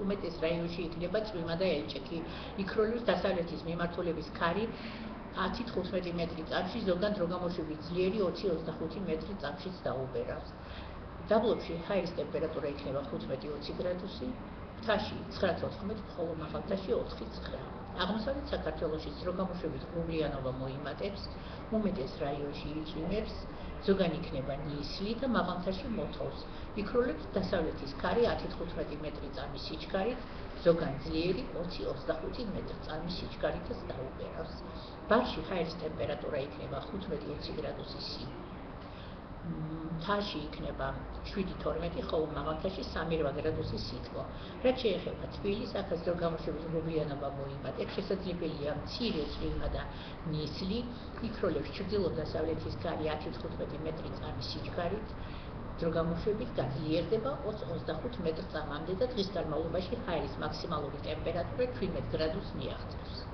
უმეტეს რაიონში იქნება წვიმა და ელჭექი. იქროლებს დასავლეთის მიმართულების ქარი 10-15 მეტრი წამში, ზოგან დროგამოშვებით ძლიერი 20-25 მეტრი წამშიც დაუბერავს. დაბლობში ჰაერის ტემპერატურა იქნება 15-20 გრადუსი, მთაში 9-14, ხოლო მაღალმთაში 4-9. აღმოსავლეთ საქართველოში დროგამოშვებით ღრუბლიანობა მოიმატებს, უმეტეს რაიონში იწვიმებს, ზოგან იქნება ნისლი და მაღალმთაში მოთოვს. იქროლებს დასავლეთის ქარი 10-15 მეტრი წამის სიჩქარით, ზოგან ძლიერი 20-25 მეტრი წამის სიჩქარითაც დაუბერავს. ბარში ჰაერის ტემპერატურა იქნება 15-20 გრადუსი C. მთაში იქნება 7-12, ხოლო მაღალმთაში 3-8 გრადუსი სითბო. რაც შეეხება თბილისს, აქაც დროგამოშვებით ღრუბლიანობა მოიმატებს, შესაძლებელია მცირე წვიმა და ნისლი. იქროლებს ჩრდილო-დასავლეთის ქარი 10-15 მეტრი წამის სიჩქარით, დროგამოშვებით გაძლიერდება 20-25 მეტრ წამამდე და დღის განმავლობაში ჰაერის მაქსიმალური ტემპერატურა 17 გრადუსს მიაღწევს.